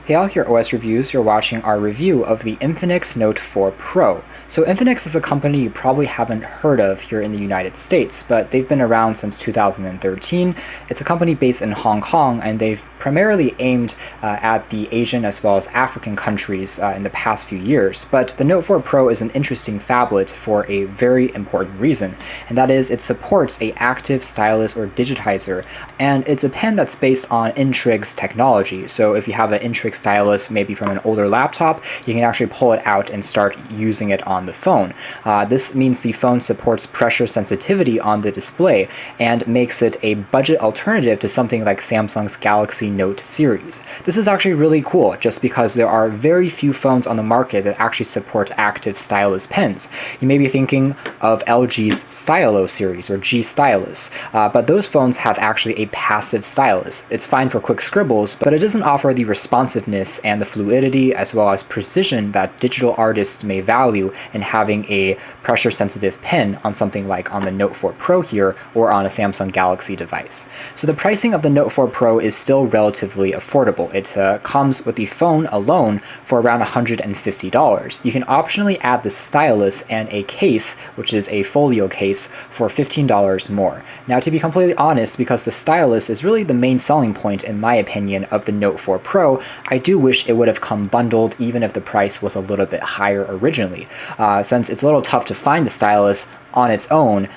Hey all, here OS Reviews. You're watching our review of the Infinix NOTE4 Pro. So Infinix is a company you probably haven't heard of here in the United States, but they've been around since 2013. It's a company based in Hong Kong, and they've primarily aimed at the Asian as well as African countries in the past few years. But the NOTE4 Pro is an interesting phablet for a very important reason, and that is it supports a active stylus or digitizer, and it's a pen that's based on Intrig's technology. So if you have an Intrig stylus, maybe from an older laptop, you can actually pull it out and start using it on the phone. This means the phone supports pressure sensitivity on the display and makes it a budget alternative to something like Samsung's Galaxy Note series. This is actually really cool just because there are very few phones on the market that actually support active stylus pens. You may be thinking of LG's Stylo series or G Stylus, but those phones have actually a passive stylus. It's fine for quick scribbles, but it doesn't offer the responsiveness and the fluidity as well as precision that digital artists may value in having a pressure-sensitive pen on something like on the NOTE4 Pro here or on a Samsung Galaxy device. So the pricing of the NOTE4 Pro is still relatively affordable. It comes with the phone alone for around $150. You can optionally add the stylus and a case, which is a folio case, for $15 more. Now, to be completely honest, because the stylus is really the main selling point in my opinion of the NOTE4 Pro, I do wish it would have come bundled even if the price was a little bit higher originally, since it's a little tough to find the stylus on its own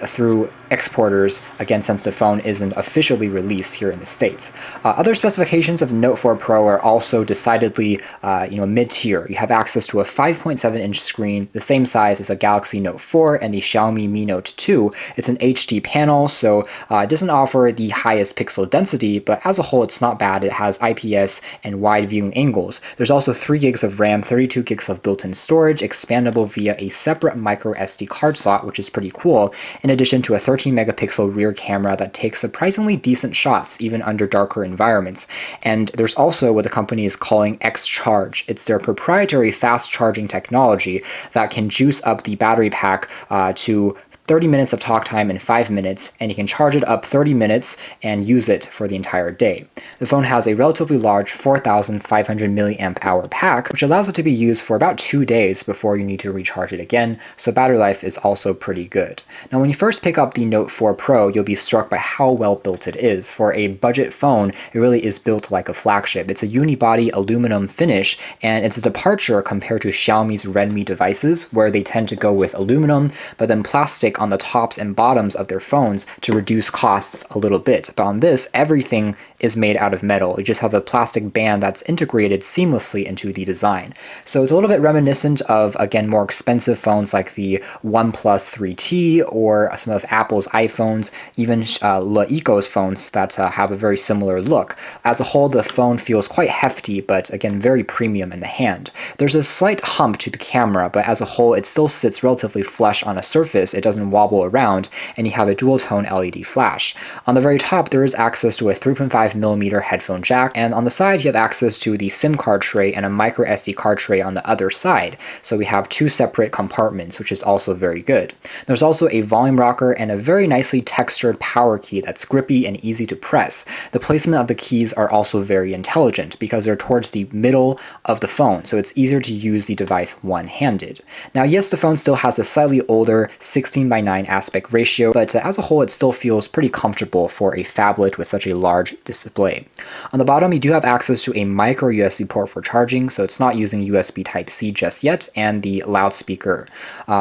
through exporters, again, since the phone isn't officially released here in the States. Other specifications of the NOTE4 Pro are also decidedly mid-tier. You have access to a 5.7-inch screen, the same size as a Galaxy Note 4 and the Xiaomi Mi Note 2. It's an HD panel, so it doesn't offer the highest pixel density, but as a whole it's not bad. It has IPS and wide viewing angles. There's also 3 gigs of RAM, 32 gigs of built-in storage, expandable via a separate micro SD card slot, which is pretty cool, in addition to a 13 megapixel rear camera that takes surprisingly decent shots even under darker environments. And there's also what the company is calling Xcharge. It's their proprietary fast charging technology that can juice up the battery pack to 30 minutes of talk time in 5 minutes, and you can charge it up 30 minutes and use it for the entire day. The phone has a relatively large 4,500 milliamp hour pack, which allows it to be used for about 2 days before you need to recharge it again, so battery life is also pretty good. Now, when you first pick up the NOTE4 Pro, you'll be struck by how well built it is. For a budget phone, it really is built like a flagship. It's a unibody aluminum finish, and it's a departure compared to Xiaomi's Redmi devices, where they tend to go with aluminum, but then plastic on the tops and bottoms of their phones to reduce costs a little bit. But on this, everything is made out of metal. You just have a plastic band that's integrated seamlessly into the design. So it's a little bit reminiscent of, again, more expensive phones like the OnePlus 3T or some of Apple's iPhones, even Leeco's phones that have a very similar look. As a whole, the phone feels quite hefty, but again, very premium in the hand. There's a slight hump to the camera, but as a whole, it still sits relatively flush on a surface. It doesn't wobble around, and you have a dual-tone LED flash. On the very top, there is access to a 3.5mm headphone jack, and on the side, you have access to the SIM card tray and a micro SD card tray on the other side. So we have 2 separate compartments, which is also very good. There's also a volume rocker and a very nicely textured power key that's grippy and easy to press. The placement of the keys are also very intelligent because they're towards the middle of the phone, so it's easier to use the device one-handed. Now, yes, the phone still has a slightly older 16:9 aspect ratio, but as a whole, it still feels pretty comfortable for a phablet with such a large display. On the bottom, you do have access to a micro USB port for charging, so it's not using USB Type-C just yet, and the loudspeaker.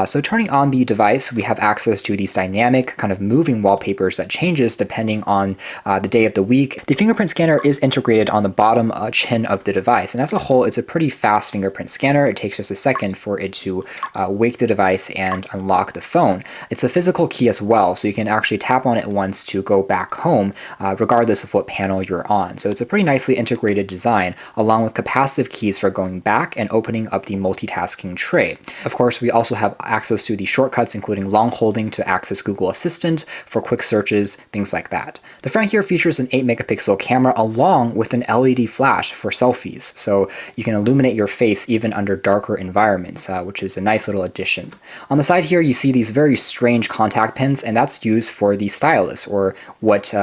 So turning on the device, we have access to these dynamic kind of moving wallpapers that changes depending on the day of the week. The fingerprint scanner is integrated on the bottom chin of the device, and as a whole, it's a pretty fast fingerprint scanner. It takes just a second for it to wake the device and unlock the phone. It's a physical key as well, so you can actually tap on it once to go back home, regardless of what panel you're on. So it's a pretty nicely integrated design, along with capacitive keys for going back and opening up the multitasking tray. Of course, we also have access to the shortcuts, including long holding to access Google Assistant for quick searches, things like that. The front here features an 8 megapixel camera along with an LED flash for selfies, so you can illuminate your face even under darker environments, which is a nice little addition. On the side here, you see these very strange contact pins, and that's used for the stylus, or what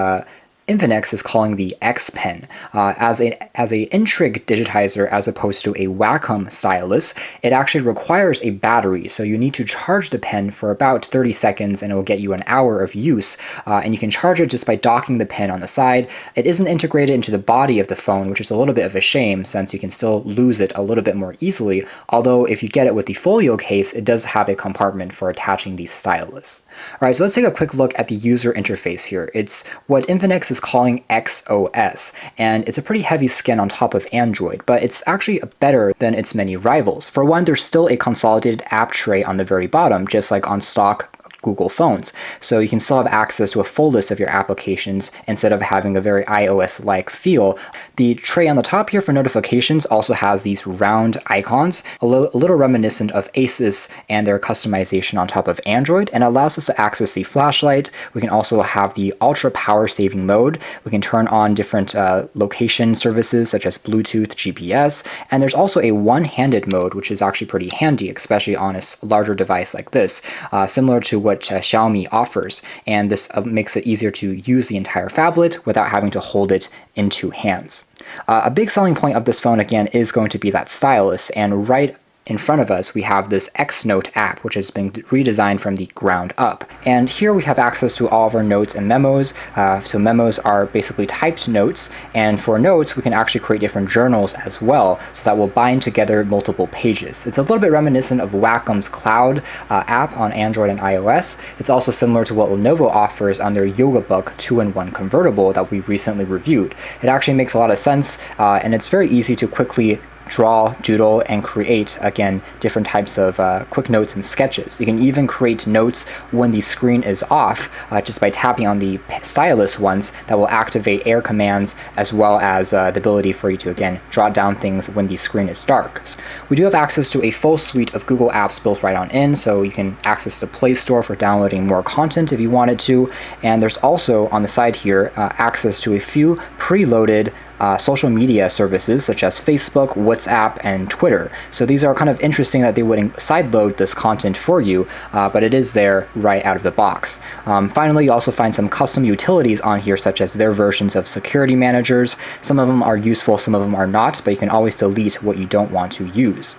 Infinix is calling the X Pen. As a in-trig digitizer as opposed to a Wacom stylus, it actually requires a battery, so you need to charge the pen for about 30 seconds and it will get you an hour of use, and you can charge it just by docking the pen on the side. It isn't integrated into the body of the phone, which is a little bit of a shame since you can still lose it a little bit more easily, although if you get it with the folio case, it does have a compartment for attaching the stylus. Alright, so let's take a quick look at the user interface here. It's what Infinix is calling XOS, and it's a pretty heavy skin on top of Android, but it's actually better than its many rivals. For one, there's still a consolidated app tray on the very bottom, just like on stock Google phones. So you can still have access to a full list of your applications instead of having a very iOS-like feel. The tray on the top here for notifications also has these round icons, a little reminiscent of Asus and their customization on top of Android, and allows us to access the flashlight. We can also have the ultra power saving mode. We can turn on different location services such as Bluetooth, GPS, and there's also a one-handed mode, which is actually pretty handy, especially on a larger device like this, similar to what Xiaomi offers, and this makes it easier to use the entire phablet without having to hold it in two hands. A big selling point of this phone again is going to be that stylus, and right in front of us we have this Xnote app, which has been redesigned from the ground up. And here we have access to all of our notes and memos. So memos are basically typed notes, and for notes we can actually create different journals as well, so that will bind together multiple pages. It's a little bit reminiscent of Wacom's Cloud app on Android and iOS. It's also similar to what Lenovo offers on their YogaBook 2-in-1 convertible that we recently reviewed. It actually makes a lot of sense, and it's very easy to quickly draw, doodle, and create, again, different types of quick notes and sketches. You can even create notes when the screen is off just by tapping on the stylus once. That will activate air commands, as well as the ability for you to, again, jot down things when the screen is dark. We do have access to a full suite of Google apps built right on in, so you can access the Play Store for downloading more content if you wanted to, and there's also on the side here access to a few preloaded social media services such as Facebook, WhatsApp, and Twitter. So these are kind of interesting that they would sideload this content for you, but it is there right out of the box. Finally, you also find some custom utilities on here, such as their versions of security managers. Some of them are useful, some of them are not, but you can always delete what you don't want to use.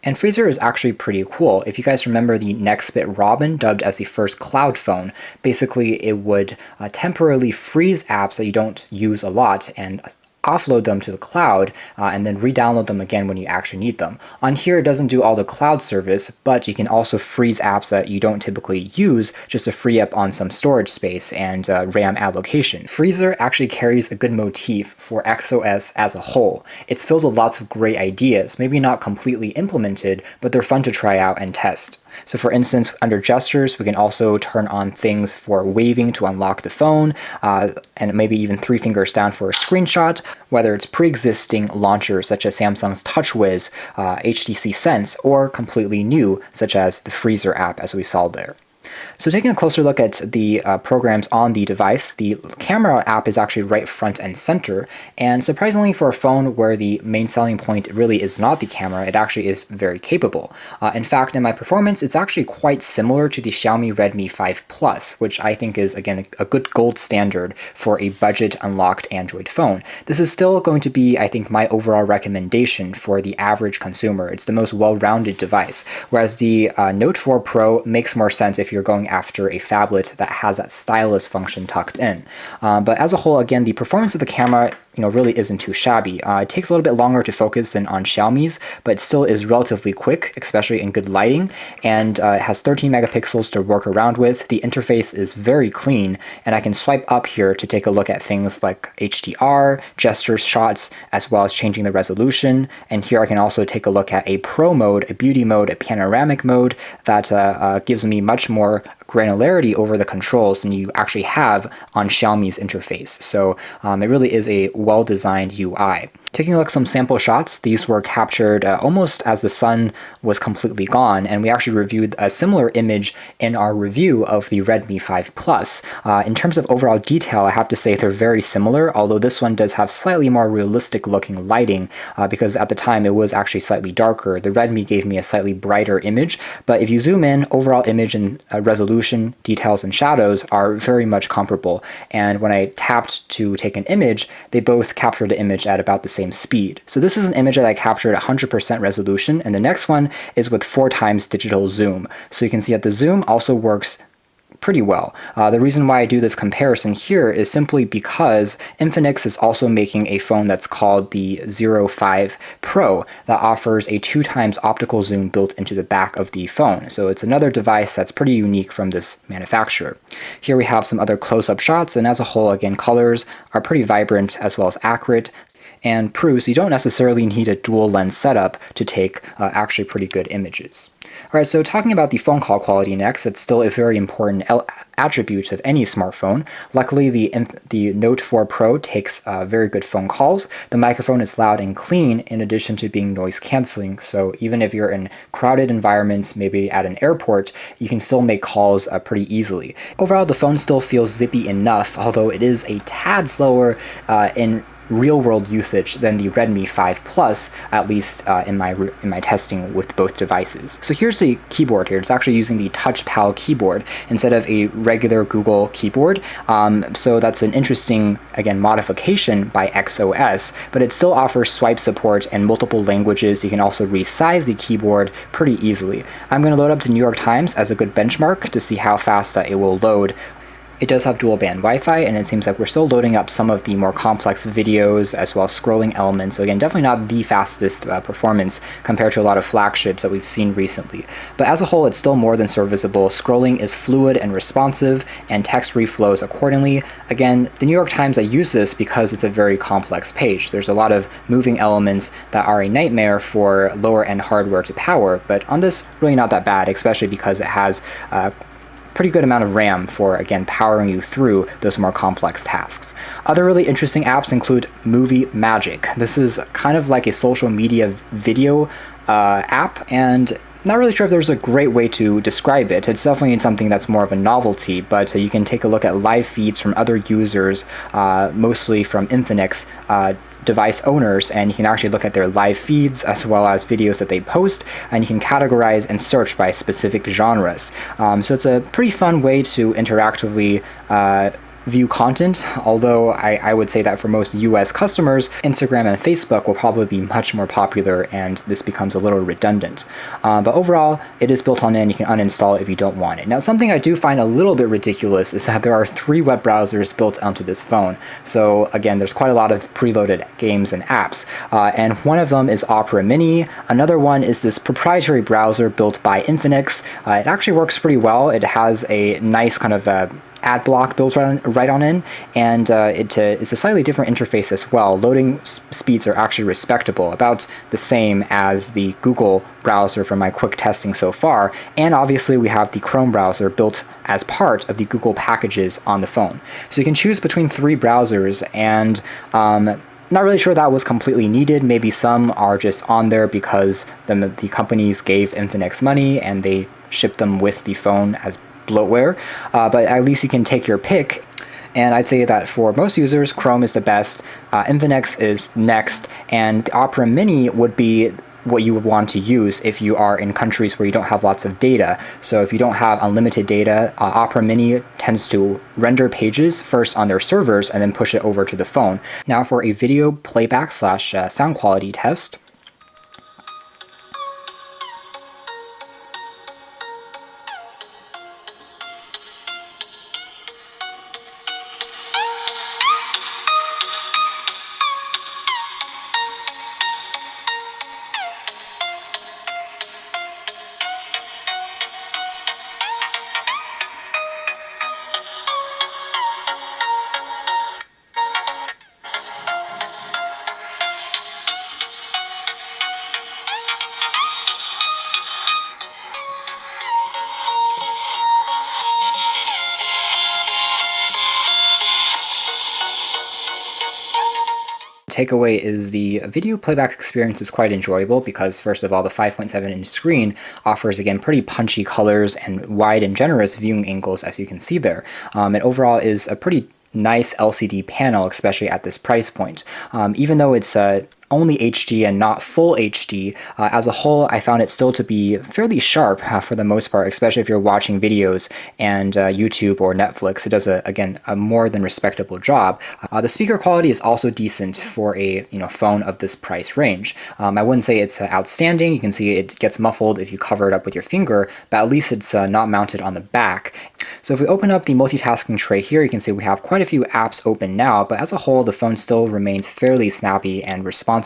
And Freezer is actually pretty cool. If you guys remember the Nextbit Robin, dubbed as the first cloud phone, basically it would temporarily freeze apps that you don't use a lot and offload them to the cloud and then re-download them again when you actually need them. On here, it doesn't do all the cloud service, but you can also freeze apps that you don't typically use just to free up on some storage space and RAM allocation. Freezer actually carries a good motif for XOS as a whole. It's filled with lots of great ideas, maybe not completely implemented, but they're fun to try out and test. So for instance, under gestures, we can also turn on things for waving to unlock the phone, and maybe even 3 fingers down for a screenshot, whether it's pre-existing launchers such as Samsung's TouchWiz, HTC Sense, or completely new, such as the Freezer app as we saw there. So taking a closer look at the programs on the device, the camera app is actually right front and center, and surprisingly for a phone where the main selling point really is not the camera, it actually is very capable. In fact, in my performance, it's actually quite similar to the Xiaomi Redmi 5 Plus, which I think is, again, a good gold standard for a budget unlocked Android phone. This is still going to be, I think, my overall recommendation for the average consumer. It's the most well-rounded device, whereas the NOTE4 Pro makes more sense if you're going after a phablet that has that stylus function tucked in. But as a whole, again, the performance of the camera really isn't too shabby. It takes a little bit longer to focus than on Xiaomi's, but it still is relatively quick, especially in good lighting, and it has 13 megapixels to work around with. The interface is very clean, and I can swipe up here to take a look at things like HDR, gesture shots, as well as changing the resolution. And here I can also take a look at a pro mode, a beauty mode, a panoramic mode that gives me much more granularity over the controls than you actually have on Xiaomi's interface. So it really is a well-designed UI. Taking a look at some sample shots, these were captured almost as the sun was completely gone, and we actually reviewed a similar image in our review of the Redmi 5 Plus. In terms of overall detail, I have to say they're very similar, although this one does have slightly more realistic looking lighting, because at the time it was actually slightly darker. The Redmi gave me a slightly brighter image, but if you zoom in, overall image and resolution, details, and shadows are very much comparable. And when I tapped to take an image, they both captured the image at about the same speed. So this is an image that I captured at 100% resolution, and the next one is with 4 times digital zoom. So you can see that the zoom also works pretty well. The reason why I do this comparison here is simply because Infinix is also making a phone that's called the 05 Pro that offers a 2 times optical zoom built into the back of the phone. So it's another device that's pretty unique from this manufacturer. Here we have some other close-up shots, and as a whole, again, colors are pretty vibrant as well as accurate, and proves you don't necessarily need a dual lens setup to take actually pretty good images. Alright, so talking about the phone call quality next, it's still a very important attribute of any smartphone. Luckily, the NOTE4 Pro takes very good phone calls. The microphone is loud and clean in addition to being noise cancelling, so even if you're in crowded environments, maybe at an airport, you can still make calls pretty easily. Overall, the phone still feels zippy enough, although it is a tad slower in real-world usage than the Redmi 5 Plus, at least in my testing with both devices. So here's the keyboard here. It's actually using the TouchPal keyboard instead of a regular Google keyboard. So that's an interesting, again, modification by XOS, but it still offers swipe support and multiple languages. You can also resize the keyboard pretty easily. I'm going to load up to New York Times as a good benchmark to see how fast it will load. It does have dual band Wi-Fi, and it seems like we're still loading up some of the more complex videos as well as scrolling elements. So again, definitely not the fastest performance compared to a lot of flagships that we've seen recently. But as a whole, it's still more than serviceable. Scrolling is fluid and responsive, and text reflows accordingly. Again, the New York Times, I use this because it's a very complex page. There's a lot of moving elements that are a nightmare for lower-end hardware to power, but on this, really not that bad, especially because it has pretty good amount of RAM for, again, powering you through those more complex tasks. Other really interesting apps include Movie Magic. This is kind of like a social media video app, and not really sure if there's a great way to describe it. It's definitely something that's more of a novelty, but you can take a look at live feeds from other users, mostly from Infinix device owners, and you can actually look at their live feeds as well as videos that they post, and you can categorize and search by specific genres. So it's a pretty fun way to interactively view content, although I would say that for most US customers, Instagram and Facebook will probably be much more popular, and this becomes a little redundant. But overall, it is built on in. You can uninstall it if you don't want it. Now, something I do find a little bit ridiculous is that there are 3 web browsers built onto this phone. So again, there's quite a lot of preloaded games and apps, and one of them is Opera Mini. Another one is this proprietary browser built by Infinix. It actually works pretty well. It has a nice kind of ad block built right on in, and it's a slightly different interface as well. Loading speeds are actually respectable, about the same as the Google browser from my quick testing so far, and obviously we have the Chrome browser built as part of the Google packages on the phone. So you can choose between 3 browsers, and not really sure that was completely needed. Maybe some are just on there because the companies gave Infinix money and they shipped them with the phone as bloatware, but at least you can take your pick. And I'd say that for most users, Chrome is the best, Infinix is next, and the Opera Mini would be what you would want to use if you are in countries where you don't have lots of data. So if you don't have unlimited data, Opera Mini tends to render pages first on their servers and then push it over to the phone. Now for a video playback / sound quality test. takeaway is the video playback experience is quite enjoyable because, first of all, the 5.7-inch screen offers, again, pretty punchy colors and wide and generous viewing angles, as you can see there. And overall is a pretty nice LCD panel, especially at this price point. Even though it's only HD and not full HD, as a whole, I found it still to be fairly sharp for the most part, especially if you're watching videos and YouTube or Netflix. It does, again, a more than respectable job. The speaker quality is also decent for a phone of this price range. I wouldn't say it's outstanding. You can see it gets muffled if you cover it up with your finger, but at least it's not mounted on the back. So if we open up the multitasking tray here, you can see we have quite a few apps open now, but as a whole, the phone still remains fairly snappy and responsive.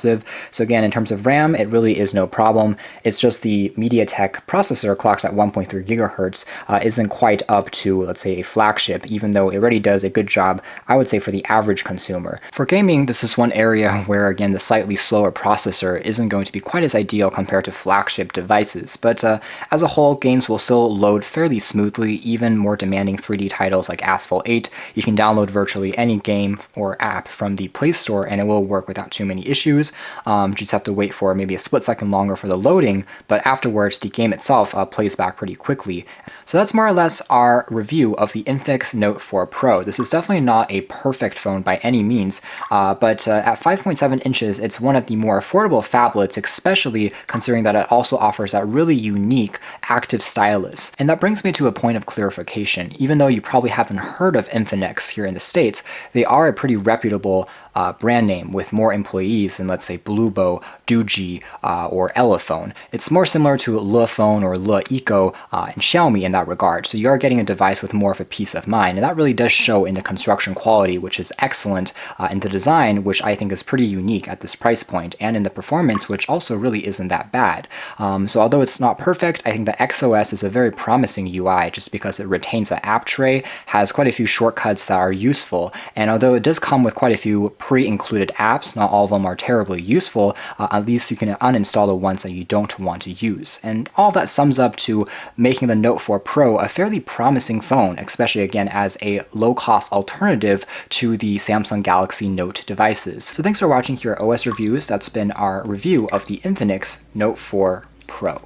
So again, in terms of RAM, it really is no problem. It's just the MediaTek processor clocked at 1.3 gigahertz isn't quite up to, let's say, a flagship, even though it already does a good job, I would say, for the average consumer. For gaming, this is one area where, again, the slightly slower processor isn't going to be quite as ideal compared to flagship devices. But as a whole, games will still load fairly smoothly. Even more demanding 3D titles like Asphalt 8, you can download virtually any game or app from the Play Store and it will work without too many issues. You just have to wait for maybe a split second longer for the loading, but afterwards the game itself plays back pretty quickly. So that's more or less our review of the Infinix Note 4 Pro. This is definitely not a perfect phone by any means, but at 5.7 inches, it's one of the more affordable phablets, especially considering that it also offers that really unique active stylus. And that brings me to a point of clarification. Even though you probably haven't heard of Infinix here in the States, they are a pretty reputable brand name with more employees than, let's say, Bluebo, Doogee, or Elephone. It's more similar to Lephone or LeEco and Xiaomi in that regard. So you are getting a device with more of a peace of mind, and that really does show in the construction quality, which is excellent, in the design, which I think is pretty unique at this price point, and in the performance, which also really isn't that bad. So although it's not perfect, I think the XOS is a very promising UI just because it retains the app tray, has quite a few shortcuts that are useful, and although it does come with quite a few pre-included apps, not all of them are terribly useful, at least you can uninstall the ones that you don't want to use. And all that sums up to making the Note 4 Pro a fairly promising phone, especially again as a low-cost alternative to the Samsung Galaxy Note devices. So thanks for watching here at OS Reviews. That's been our review of the Infinix Note 4 Pro.